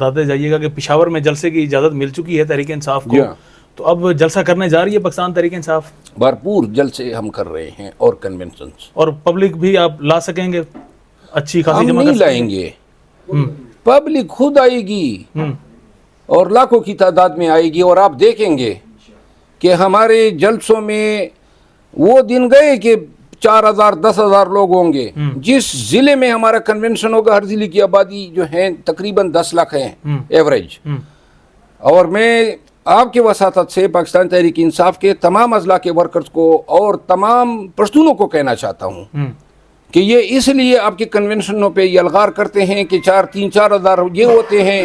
بتاتے جائیے گا کہ پشاور میں جلسے کی اجازت مل چکی ہے تحریک انصاف کو، تو اب جلسہ کرنے جا رہی ہے پاکستان تحریک انصاف؟ بھرپور جلسے ہم کر رہے ہیں اور کنونشنز، اور پبلک بھی آپ لا سکیں گے اچھی خاصی ہم جمع نہیں کر سکیں لائیں گے، پبلک خود آئے گی اور لاکھوں کی تعداد میں آئے گی، اور آپ دیکھیں گے کہ ہمارے جلسوں میں وہ دن گئے کہ 4,000 10,000 لوگ ہوں گے۔ جس ضلع میں ہمارا کنونشن ہوگا، ہر ضلع کی آبادی جو ہے تقریباً 10 لاکھ ہے ایوریج، اور میں آپ کے وساطت سے پاکستان تحریک انصاف کے تمام اضلاع کے ورکرز کو اور تمام پشتونوں کو کہنا چاہتا ہوں کہ یہ اس لیے آپ کے کنونشنوں پہ یلغار کرتے ہیں کہ 4,000 یہ ہوتے ہیں،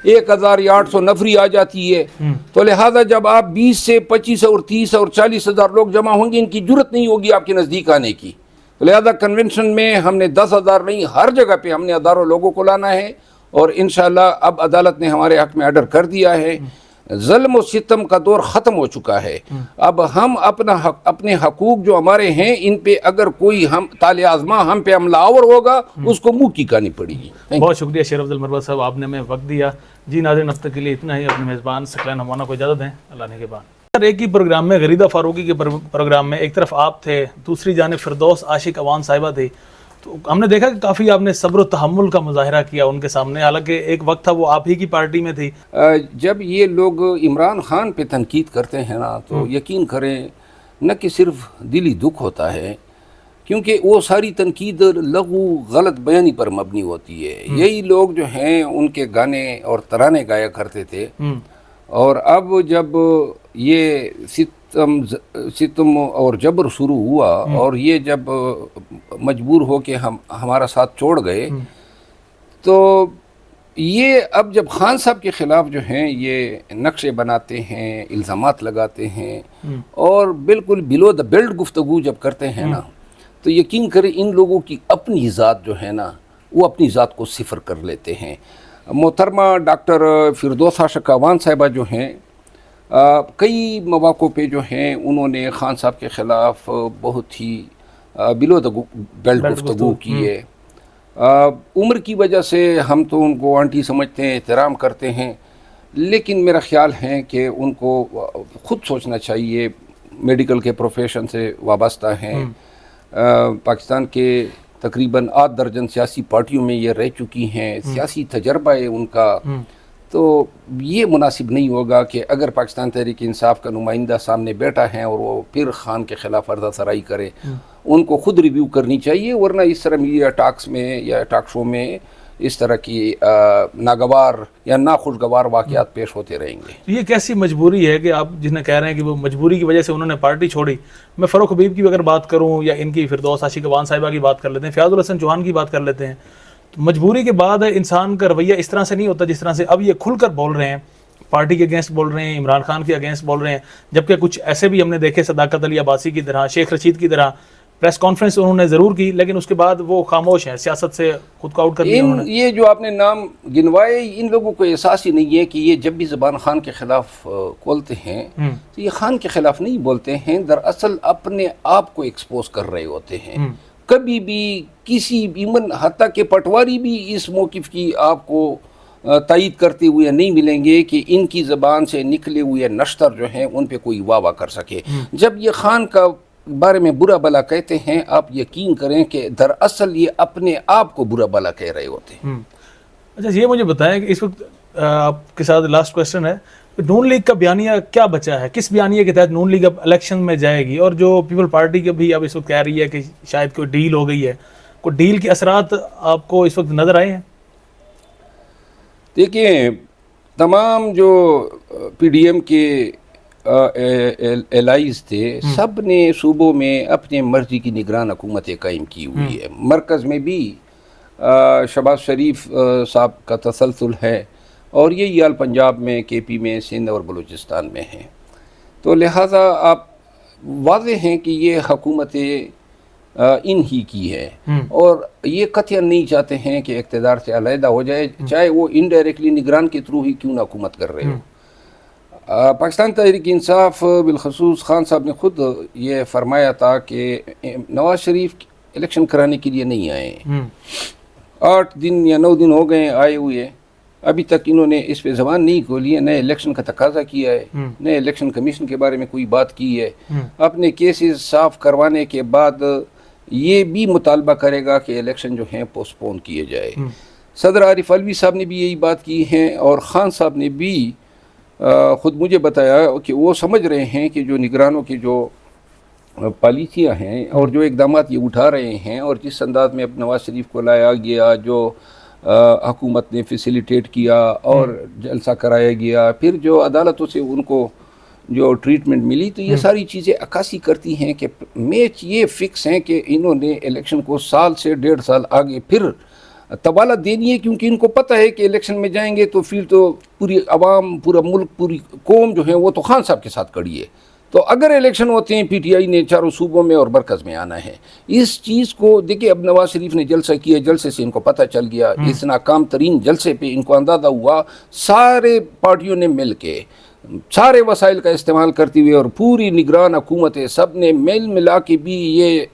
1,000 یا 800 نفری آ جاتی ہے، تو لہذا جب آپ 20 سے 25 اور 30 اور 40,000 لوگ جمع ہوں گے، ان کی جرت نہیں ہوگی آپ کے نزدیک آنے کی، تو لہذا کنونشن میں ہم نے 10,000 نہیں، ہر جگہ پہ ہم نے ہزاروں لوگوں کو لانا ہے، اور انشاءاللہ اب عدالت نے ہمارے حق میں آرڈر کر دیا ہے، ظلم و ستم کا دور ختم ہو چکا ہے، اب ہم اپنے حقوق جو ہمارے ہیں ان پہ اگر کوئی ہم طال آزما ہم پہ حملہ آور ہوگا، اس کو منہ کی کہانی پڑے گی۔ بہت شکریہ شیر افضل مروت صاحب، آپ نے ہمیں وقت دیا۔ جی ناظرین، اب تک کے لیے اتنا ہی۔ اپنے میزبان ثقلین ہمونا کو اجازت دیں، اللہ نے کے بعد۔ ایک ہی پروگرام میں، غریدہ فاروقی کے پروگرام میں، ایک طرف آپ تھے، دوسری جانب فردوس عاشق اوان صاحبہ تھی، تو ہم نے دیکھا کہ کافی آپ نے صبر و تحمل کا مظاہرہ کیا ان کے سامنے، حالانکہ ایک وقت تھا وہ آپ ہی کی پارٹی میں تھی۔ جب یہ لوگ عمران خان پہ تنقید کرتے ہیں نا، تو یقین کریں نہ کہ صرف دلی دکھ ہوتا ہے، کیونکہ وہ ساری تنقید لغو غلط بیانی پر مبنی ہوتی ہے۔ یہی لوگ جو ہیں ان کے گانے اور ترانے گایا کرتے تھے، اور اب جب یہ ستم اور جبر شروع ہوا اور یہ جب مجبور ہو کے ہمارا ساتھ چھوڑ گئے، تو یہ اب جب خان صاحب کے خلاف جو ہیں یہ نقشے بناتے ہیں، الزامات لگاتے ہیں، اور بالکل بلو دا بیلٹ گفتگو جب کرتے ہیں نا، تو یقین کریں ان لوگوں کی اپنی ذات جو ہے نا، وہ اپنی ذات کو صفر کر لیتے ہیں۔ محترمہ ڈاکٹر فردوس عاشق اوان صاحبہ جو ہیں، کئی مواقع پہ جو ہیں انہوں نے خان صاحب کے خلاف بہت ہی بلو دا بیلٹ گفتگو کی ہے۔ عمر کی وجہ سے ہم تو ان کو آنٹی سمجھتے ہیں، احترام کرتے ہیں، لیکن میرا خیال ہے کہ ان کو خود سوچنا چاہیے، میڈیکل کے پروفیشن سے وابستہ ہیں، پاکستان کے تقریباً 8 درجن سیاسی پارٹیوں میں یہ رہ چکی ہیں، سیاسی تجربہ ہے ان کا، تو یہ مناسب نہیں ہوگا کہ اگر پاکستان تحریک انصاف کا نمائندہ سامنے بیٹھا ہے اور وہ پھر خان کے خلاف عرضہ سرائی کرے، ان کو خود ریویو کرنی چاہیے، ورنہ اس طرح میڈیا ٹاکس میں یا ٹاک شو میں اس طرح کی ناگوار یا ناخوشگوار واقعات پیش ہوتے رہیں گے۔ یہ کیسی مجبوری ہے کہ آپ جنہیں کہہ رہے ہیں کہ وہ مجبوری کی وجہ سے انہوں نے پارٹی چھوڑی؟ میں فاروق حبیب کی اگر بات کروں یا ان کی فردوس عاشق اوان صاحبہ کی بات کر لیتے ہیں، فیاض الحسن چوہان کی بات کر لیتے ہیں، تو مجبوری کے بعد انسان کا رویہ اس طرح سے نہیں ہوتا جس طرح سے اب یہ کھل کر بول رہے ہیں، پارٹی کے اگینسٹ بول رہے ہیں، عمران خان کے اگینسٹ بول رہے ہیں، جبکہ کچھ ایسے بھی ہم نے دیکھے صداقت علی عباسی کی طرح، شیخ رشید کی طرح پریس کانفرنس انہوں نے ضرور کی، لیکن اس کے بعد وہ خاموش ہیں، سیاست سے خود کو آؤٹ کر دیا انہوں نے۔ یہ جو آپ نے نام گنوائے، ان لوگوں کو احساس ہی نہیں ہے کہ یہ جب بھی زبان خان کے خلاف کھولتے ہیں تو یہ خان کے خلاف نہیں بولتے ہیں، دراصل اپنے آپ کو ایکسپوز کر رہے ہوتے ہیں۔ کبھی بھی کسی ایون حتیٰ کہ پٹواری بھی اس موقف کی آپ کو تائید کرتے ہوئے نہیں ملیں گے کہ ان کی زبان سے نکلے ہوئے نشتر جو ہیں ان پہ کوئی واہ کر سکے۔ جب یہ خان کا بارے میں برا بلا کہتے ہیں، آپ یقین کریں کہ دراصل یہ اپنے آپ کو برا بلا کہہ رہے ہوتے ہیں۔ اچھا یہ مجھے بتائیں کہ اس وقت آپ کے ساتھ لاسٹ کویسچن ہے، نون لیگ کا بیانیہ کیا بچا ہے؟ کس بیانیے کے تحت نون لیگ اب الیکشن میں جائے گی؟ اور جو پیپل پارٹی کے بھی اب اس وقت کہہ رہی ہے کہ شاید کوئی ڈیل ہو گئی ہے، کوئی ڈیل کے اثرات آپ کو اس وقت نظر آئے ہیں؟ دیکھیں، تمام جو پی ڈی ایم کے الائز تھے، سب نے صوبوں میں اپنے مرضی کی نگران حکومتیں قائم کی ہوئی ہے۔ مرکز میں بھی شہباز شریف صاحب کا تسلسل ہے، اور یہی حال پنجاب میں، کے پی میں، سندھ اور بلوچستان میں ہیں، تو لہٰذا آپ واضح ہیں کہ یہ حکومتیں ان ہی کی ہے، اور یہ قطعاً نہیں چاہتے ہیں کہ اقتدار سے علیحدہ ہو جائے، چاہے وہ انڈائریکٹلی نگران کے تھرو ہی کیوں نہ حکومت کر رہے ہو۔ پاکستان تحریک انصاف بالخصوص خان صاحب نے خود یہ فرمایا تھا کہ نواز شریف الیکشن کرانے کے لیے نہیں آئے، 8 دن یا 9 دن ہو گئے آئے ہوئے، ابھی تک انہوں نے اس پہ زبان نہیں کھولی ہے، نئے الیکشن کا تقاضا کیا ہے، نئے الیکشن کمیشن کے بارے میں کوئی بات کی ہے، اپنے کیسز صاف کروانے کے بعد یہ بھی مطالبہ کرے گا کہ الیکشن جو ہیں پوسٹ پون کیے جائے۔ صدر عارف علوی صاحب نے بھی یہی بات کی ہے، اور خان صاحب نے بھی خود مجھے بتایا کہ وہ سمجھ رہے ہیں کہ جو نگرانوں کی جو پالیسیاں ہیں اور جو اقدامات یہ اٹھا رہے ہیں، اور جس انداز میں اب نواز شریف کو لایا گیا، جو حکومت نے فیسیلیٹیٹ کیا اور جلسہ کرایا گیا، پھر جو عدالتوں سے ان کو جو ٹریٹمنٹ ملی، تو یہ ساری چیزیں عکاسی کرتی ہیں کہ میچ یہ فکس ہیں کہ انہوں نے الیکشن کو سال سے 1.5 سال آگے پھر طوالت دینی ہے، کیونکہ ان کو پتہ ہے کہ الیکشن میں جائیں گے تو پھر تو پوری عوام، پورا ملک، پوری قوم جو ہے وہ تو خان صاحب کے ساتھ کھڑی ہے۔ تو اگر الیکشن ہوتے ہیں پی ٹی آئی نے چاروں صوبوں میں اور مرکز میں آنا ہے، اس چیز کو دیکھیں اب نواز شریف نے جلسہ کیا، جلسے سے ان کو پتہ چل گیا، اس ناکام ترین جلسے پہ ان کو اندازہ ہوا، سارے پارٹیوں نے مل کے سارے وسائل کا استعمال کرتے ہوئے اور پوری نگران حکومتیں سب نے میل ملا کے بھی یہ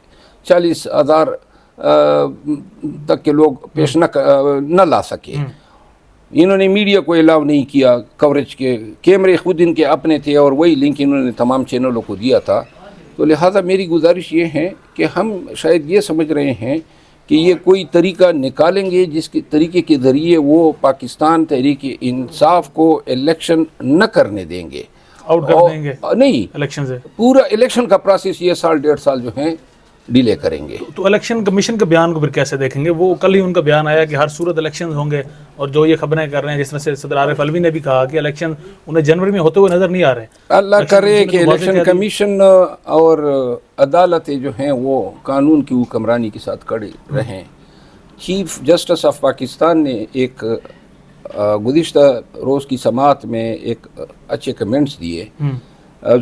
40,000 تک کے لوگ پیش نہ لا سکے۔ انہوں نے میڈیا کو الاؤ نہیں کیا کوریج کے، کیمرے خود ان کے اپنے تھے اور وہی لنک انہوں نے تمام چینلوں کو دیا تھا۔ تو لہٰذا میری گزارش یہ ہے کہ ہم شاید یہ سمجھ رہے ہیں کہ یہ کوئی طریقہ نکالیں گے جس کے طریقے کے ذریعے وہ پاکستان تحریک انصاف کو الیکشن نہ کرنے دیں گے، آؤٹ کر دیں گے نہیں، الیکشن سے، پورا الیکشن کا پروسیس یہ 1.5 سال جو ہیں ڈیلے کریں گے۔ تو الیکشن کمیشن کے بیان کو پھر کیسے دیکھیں گے؟ وہ کل ہی ان کا بیان آیا کہ ہر صورت الیکشن ہوں گے، اور جو یہ خبریں کر رہے ہیں جس میں سے صدر عارف علوی نے بھی کہا کہ الیکشن انہیں جنوری میں ہوتے ہوئے نظر نہیں آ رہے۔ اللہ کرے کہ الیکشن کمیشن اور عدالتیں جو ہیں وہ قانون کی حکمرانی کے ساتھ کھڑے رہیں۔ چیف جسٹس آف پاکستان نے ایک گزشتہ روز کی سماعت میں ایک اچھے کمنٹس دیے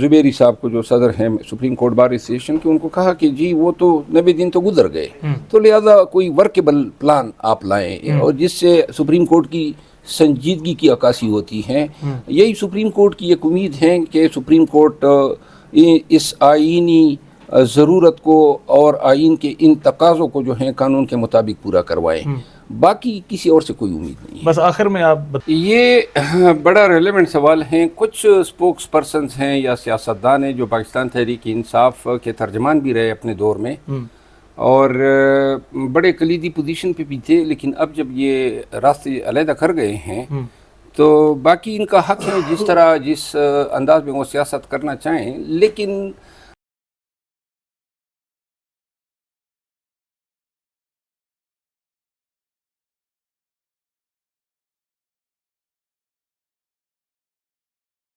زبیری صاحب کو، جو صدر ہیں سپریم کورٹ بار ایسوسیشن کے، ان کو کہا کہ جی وہ تو 90 دن تو گزر گئے، تو لہذا کوئی ورکیبل پلان آپ لائیں اور جس سے سپریم کورٹ کی سنجیدگی کی عکاسی ہوتی ہے۔ یہی سپریم کورٹ کی ایک امید ہے کہ سپریم کورٹ اس آئینی ضرورت کو اور آئین کے ان تقاضوں کو جو ہیں قانون کے مطابق پورا کروائیں، باقی کسی اور سے کوئی امید نہیں ہے۔ بس آخر میں آپ یہ بڑا ریلیونٹ سوال ہیں۔ کچھ سپوکس پرسنز ہیں یا سیاستدان ہیں جو پاکستان تحریک انصاف کے ترجمان بھی رہے اپنے دور میں، اور بڑے کلیدی پوزیشن پہ بھی تھے، لیکن اب جب یہ راستے علیحدہ کر گئے ہیں تو باقی ان کا حق ہے جس طرح جس انداز میں وہ سیاست کرنا چاہیں، لیکن